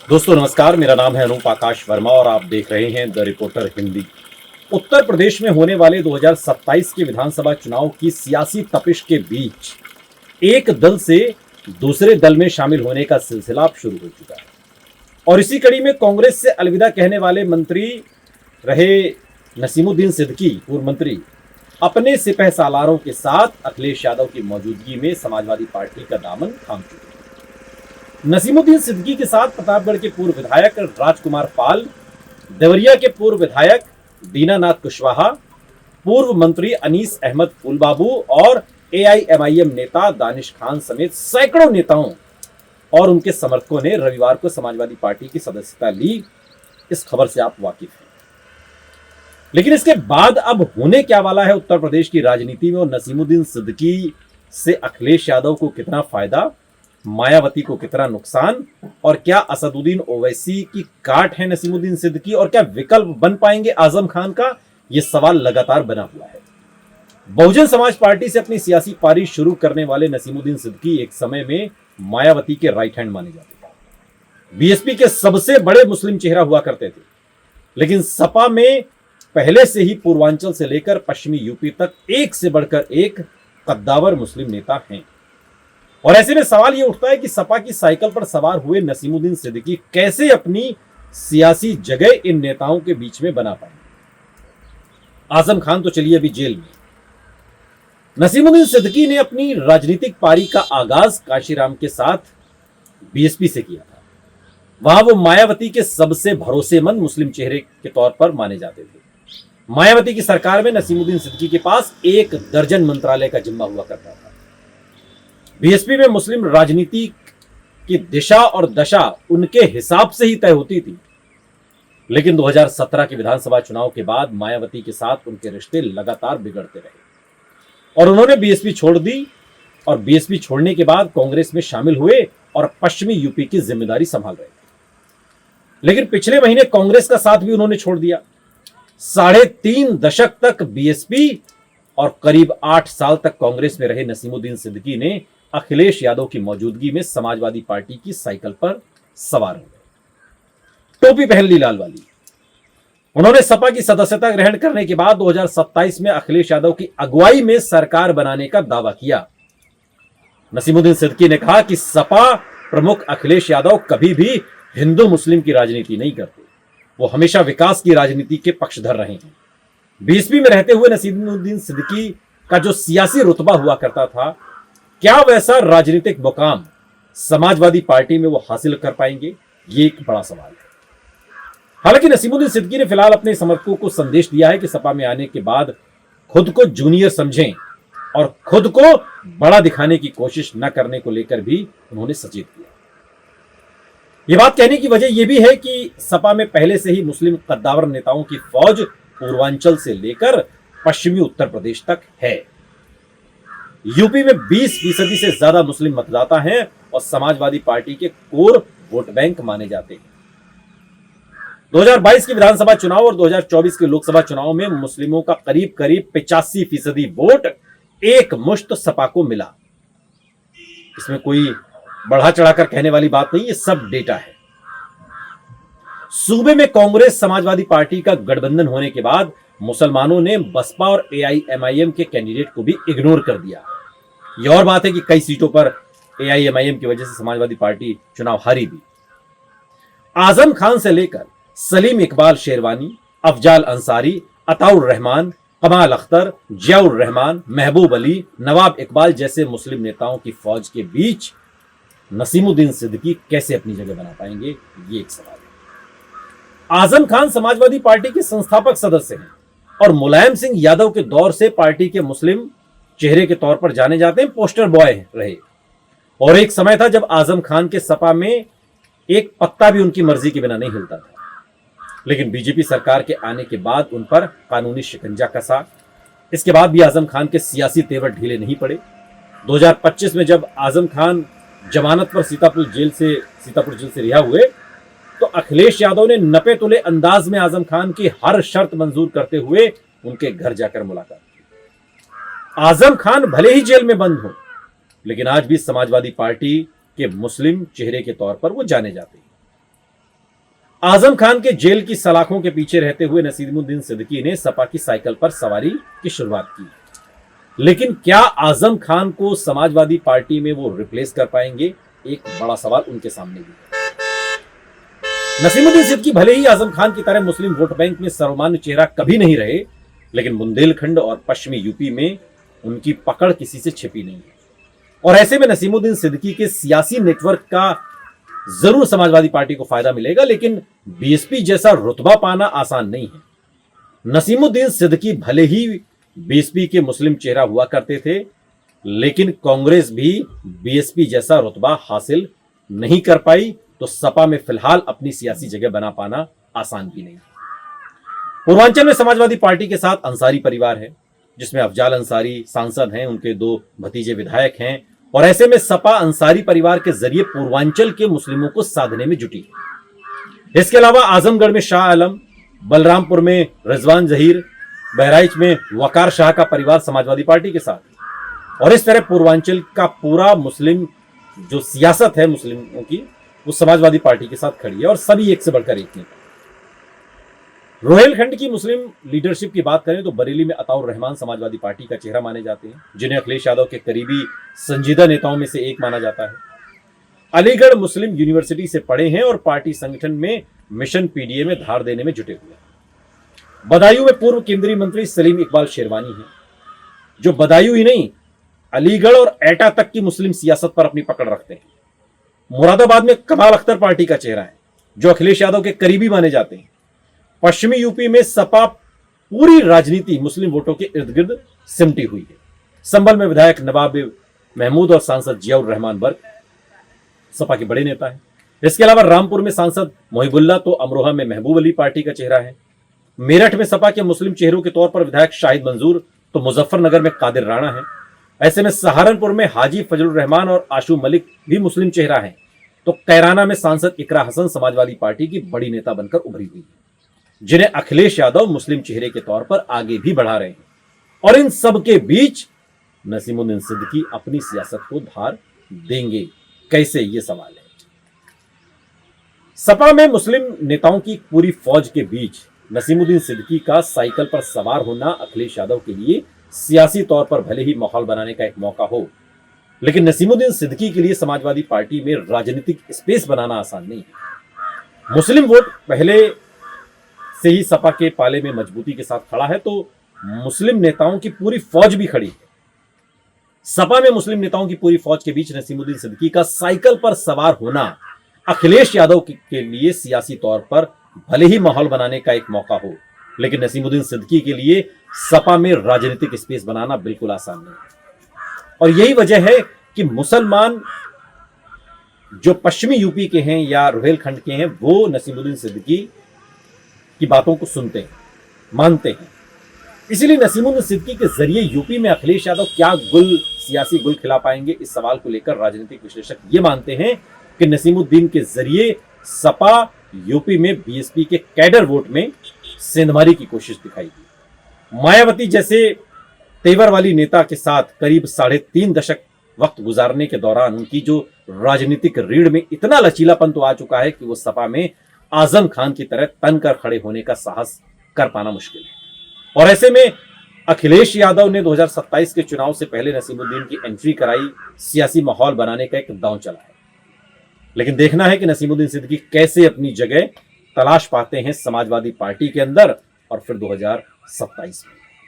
दोस्तों नमस्कार, मेरा नाम है अनूप आकाश वर्मा और आप देख रहे हैं द रिपोर्टर हिंदी। उत्तर प्रदेश में होने वाले 2027 के विधानसभा चुनाव की सियासी तपिश के बीच एक दल से दूसरे दल में शामिल होने का सिलसिला अब शुरू हो चुका है और इसी कड़ी में कांग्रेस से अलविदा कहने वाले मंत्री रहे नसीमुद्दीन सिद्दीकी, पूर्व मंत्री, अपने सिपह सालारों के साथ अखिलेश यादव की मौजूदगी में समाजवादी पार्टी का दामन थाम चुके हैं। नसीमुद्दीन सिद्दीकी के साथ प्रतापगढ़ के पूर्व विधायक राजकुमार पाल, देवरिया के पूर्व विधायक दीनानाथ कुशवाहा, पूर्व मंत्री अनीस अहमद फूलबाबू और एआईएमआईएम नेता दानिश खान समेत सैकड़ों नेताओं और उनके समर्थकों ने रविवार को समाजवादी पार्टी की सदस्यता ली। इस खबर से आप वाकिफ हैं, लेकिन इसके बाद अब होने क्या वाला है उत्तर प्रदेश की राजनीति में और नसीमुद्दीन सिद्दीकी से अखिलेश यादव को कितना फायदा, मायावती को कितना नुकसान, और क्या असदुद्दीन ओवैसी की काट है नसीमुद्दीन सिद्दीकी और क्या विकल्प बन पाएंगे आजम खान का, यह सवाल लगातार बना हुआ है। बहुजन समाज पार्टी से अपनी सियासी पारी शुरू करने वाले नसीमुद्दीन सिद्दीकी एक समय में मायावती के राइट हैंड माने जाते थे। बीएसपी के सबसे बड़े मुस्लिम चेहरा हुआ करते थे, लेकिन सपा में पहले से ही पूर्वांचल से लेकर पश्चिमी यूपी तक एक से बढ़कर एक कद्दावर मुस्लिम नेता हैं। और ऐसे में सवाल यह उठता है कि सपा की साइकिल पर सवार हुए नसीमुद्दीन सिद्दीकी कैसे अपनी सियासी जगह इन नेताओं के बीच में बना पाए। आजम खान तो चलिए अभी जेल में। नसीमुद्दीन सिद्दीकी ने अपनी राजनीतिक पारी का आगाज काशीराम के साथ बीएसपी से किया था। वहां वो मायावती के सबसे भरोसेमंद मुस्लिम चेहरे के तौर पर माने जाते थे। मायावती की सरकार में नसीमुद्दीन सिद्दीकी के पास 1 दर्जन मंत्रालय का जिम्मा हुआ करता था। बीएसपी में मुस्लिम राजनीति की दिशा और दशा उनके हिसाब से ही तय होती थी, लेकिन 2017 के विधानसभा चुनाव के बाद मायावती के साथ उनके रिश्ते लगातार बिगड़ते रहे और उन्होंने बीएसपी छोड़ दी और बीएसपी छोड़ने के बाद कांग्रेस में शामिल हुए और पश्चिमी यूपी की जिम्मेदारी संभाल रहे थे। लेकिन पिछले महीने कांग्रेस का साथ भी उन्होंने छोड़ दिया। 3.5 दशक तक बीएसपी और करीब 8 साल तक कांग्रेस में रहे नसीमुद्दीन सिद्दीकी ने अखिलेश यादव की मौजूदगी में समाजवादी पार्टी की साइकिल पर सवार हो गए। टोपी पहन ली लाल वाली। उन्होंने सपा की सदस्यता ग्रहण करने के बाद 2027 में अखिलेश यादव की अगुवाई में सरकार बनाने का दावा किया। नसीमुद्दीन सिद्दीकी ने कहा कि सपा प्रमुख अखिलेश यादव कभी भी हिंदू मुस्लिम की राजनीति नहीं करते, वो हमेशा विकास की राजनीति के पक्षधर रहे हैं। बीएसपी में रहते हुए नसीमुद्दीन सिद्दीकी का जो सियासी रुतबा हुआ करता था, क्या वैसा राजनीतिक मुकाम समाजवादी पार्टी में वो हासिल कर पाएंगे, ये एक बड़ा सवाल है। हालांकि नसीमुद्दीन सिद्दीकी ने फिलहाल अपने समर्थकों को संदेश दिया है कि सपा में आने के बाद खुद को जूनियर समझें और खुद को बड़ा दिखाने की कोशिश न करने को लेकर भी उन्होंने सचेत किया। यह बात कहने की वजह यह भी है कि सपा में पहले से ही मुस्लिम कद्दावर नेताओं की फौज पूर्वांचल से लेकर पश्चिमी उत्तर प्रदेश तक है। यूपी में 20% से ज्यादा मुस्लिम मतदाता हैं और समाजवादी पार्टी के कोर वोट बैंक माने जाते हैं। 2022 के विधानसभा चुनाव और 2024 के लोकसभा चुनाव में मुस्लिमों का करीब 85% वोट एक मुश्त सपा को मिला। इसमें कोई बढ़ा चढ़ाकर कहने वाली बात नहीं, ये सब डेटा है। सूबे में कांग्रेस समाजवादी पार्टी का गठबंधन होने के बाद मुसलमानों ने बसपा और एआईएमआईएम के कैंडिडेट को भी इग्नोर कर दिया। यह और बात है कि कई सीटों पर एआईएमआईएम की वजह से समाजवादी पार्टी चुनाव हारी भी। आजम खान से लेकर सलीम इकबाल शेरवानी, अफजाल अंसारी, अताउर रहमान, कमाल अख्तर, जियाउर रहमान, महबूब अली, नवाब इकबाल जैसे मुस्लिम नेताओं की फौज के बीच नसीमुद्दीन सिद्दीकी कैसे अपनी जगह बना पाएंगे, ये एक सवाल है। आजम खान समाजवादी पार्टी के संस्थापक सदस्य हैं और मुलायम सिंह यादव के दौर से पार्टी के मुस्लिम चेहरे के तौर पर जाने जाते हैं, पोस्टर बॉय रहे। और एक समय था जब आजम खान के सपा में एक पत्ता भी उनकी मर्जी के बिना नहीं हिलता था, लेकिन बीजेपी सरकार के आने के बाद उन पर कानूनी शिकंजा कसा। इसके बाद भी आजम खान के सियासी तेवर ढीले नहीं पड़े। 2025 में जब आजम खान जमानत पर सीतापुर जेल से रिहा हुए तो अखिलेश यादव ने नपे तुले अंदाज में आजम खान की हर शर्त मंजूर करते हुए उनके घर जाकर मुलाकात की। आजम खान भले ही जेल में बंद हो, लेकिन आज भी समाजवादी पार्टी के मुस्लिम चेहरे के तौर पर वो जाने जाते हैं। आजम खान के जेल की सलाखों के पीछे रहते हुए नसीमुद्दीन सिद्दीकी ने सपा की साइकिल पर सवारी की शुरुआत की। लेकिन क्या आजम खान को समाजवादी पार्टी में वो रिप्लेस कर पाएंगे? एक बड़ा सवाल उनके सामने भी है। नसीमुद्दीन सिद्दीकी भले ही आजम खान की तरह मुस्लिम वोट बैंक में सर्वमान्य चेहरा कभी नहीं रहे, लेकिन बुंदेलखंड और पश्चिमी यूपी में उनकी पकड़ किसी से छिपी नहीं है। और ऐसे में नसीमुद्दीन सिद्दीकी के सियासी नेटवर्क का जरूर समाजवादी पार्टी को फायदा मिलेगा, लेकिन बीएसपी जैसा रुतबा पाना आसान नहीं है। नसीमुद्दीन सिद्दीकी भले ही बीएसपी के मुस्लिम चेहरा हुआ करते थे, लेकिन कांग्रेस भी बीएसपी जैसा रुतबा हासिल नहीं कर पाई, तो सपा में फिलहाल अपनी सियासी जगह बना पाना आसान भी नहीं। पूर्वांचल में समाजवादी पार्टी के साथ अंसारी परिवार है, जिसमें अफजाल अंसारी सांसद हैं, उनके 2 भतीजे विधायक हैं, और ऐसे में सपा अंसारी परिवार के जरिए पूर्वांचल के मुस्लिमों को साधने में जुटी। इसके अलावा आजमगढ़ में शाह आलम, बलरामपुर में रिजवान जहीर, बहराइच में वकार शाह का परिवार समाजवादी पार्टी के साथ, और इस तरह पूर्वांचल का पूरा मुस्लिम जो सियासत है मुस्लिमों की, वो समाजवादी पार्टी के साथ खड़ी है, और सभी एक से बढ़कर एक नेता। रोहेलखंड की मुस्लिम लीडरशिप की बात करें तो बरेली में अताउर रहमान समाजवादी पार्टी का चेहरा माने जाते हैं, जिन्हें अखिलेश यादव के करीबी संजीदा नेताओं में से एक माना जाता है। अलीगढ़ मुस्लिम यूनिवर्सिटी से पढ़े हैं और पार्टी संगठन में मिशन पीडीए में धार देने में जुटे हुए हैं। बदायूं में पूर्व केंद्रीय मंत्री सलीम इकबाल शेरवानी हैं, जो बदायूं ही नहीं अलीगढ़ और एटा तक की मुस्लिम सियासत पर अपनी पकड़ रखते हैं। मुरादाबाद में कमाल अख्तर पार्टी का चेहरा है, जो अखिलेश यादव के करीबी माने जाते हैं। पश्चिमी यूपी में सपा पूरी राजनीति मुस्लिम वोटों के इर्द गिर्द सिमटी हुई है। संभल में विधायक नवाब महमूद और सांसद जियाउर रहमान वर्ग सपा के बड़े नेता हैं। इसके अलावा रामपुर में सांसद मोहिबुल्ला, तो अमरोहा में महबूब अली पार्टी का चेहरा है। मेरठ में सपा के मुस्लिम चेहरों के तौर पर विधायक शाहिद मंजूर, तो मुजफ्फरनगर में कादिर राणा है। ऐसे में सहारनपुर में हाजी फजलुर रहमान और आशू मलिक भी मुस्लिम चेहरा है, तो कैराना में सांसद इकरा हसन समाजवादी पार्टी की बड़ी नेता बनकर उभरी हुई है, जिन्हें अखिलेश यादव मुस्लिम चेहरे के तौर पर आगे भी बढ़ा रहे हैं। और इन सब के बीच नसीमुद्दीन सिद्दीकी अपनी सियासत को धार देंगे, कैसे, ये सवाल है। सपा में मुस्लिम नेताओं की पूरी फौज के बीच नसीमुद्दीन सिद्दीकी का साइकिल पर सवार होना अखिलेश यादव के लिए सियासी तौर पर भले ही माहौल बनाने का एक मौका हो, लेकिन नसीमुद्दीन सिद्दीकी के लिए समाजवादी पार्टी में राजनीतिक स्पेस बनाना आसान नहीं है। मुस्लिम वोट पहले से ही सपा के पाले में मजबूती के साथ खड़ा है, तो मुस्लिम नेताओं की पूरी फौज भी खड़ी है। सपा में मुस्लिम नेताओं की पूरी फौज के बीच नसीमुद्दीन सिद्दीकी का साइकिल पर सवार होना अखिलेश यादव के लिए सियासी तौर पर भले ही माहौल बनाने का एक मौका हो, लेकिन नसीमुद्दीन सिद्दीकी के लिए सपा में राजनीतिक स्पेस बनाना बिल्कुल आसान नहीं है। और यही वजह है कि मुसलमान जो पश्चिमी यूपी के हैं या रोहेलखंड के हैं, वो नसीमुद्दीन सिद्दीकी की बातों को सुनते हैं, मानते हैं। इसीलिए नसीमुद्दीन सिद्दीकी के जरिए यूपी में अखिलेश यादव क्या सियासी गुल खिला पाएंगे, इस सवाल को लेकर राजनीतिक विश्लेषक ये मानते हैं कि नसीमुद्दीन के जरिए सपा यूपी में बीएसपी के कैडर वोट में सेंधमारी की कोशिश दिखाई दी। मायावती जैसे तेवर वाली नेता के साथ करीब 3.5 दशक वक्त गुजारने के दौरान उनकी जो राजनीतिक रीढ़ में इतना लचीलापन तो आ चुका है कि वो सपा में आजम खान की तरह तनकर खड़े होने का साहस कर पाना मुश्किल है। और ऐसे में अखिलेश यादव ने 2027 के चुनाव से पहले नसीमुद्दीन की एंट्री कराई, सियासी माहौल बनाने का एक दांव चला है। लेकिन देखना है कि नसीमुद्दीन सिद्दीकी कैसे अपनी जगह तलाश पाते हैं समाजवादी पार्टी के अंदर और फिर 2027 में।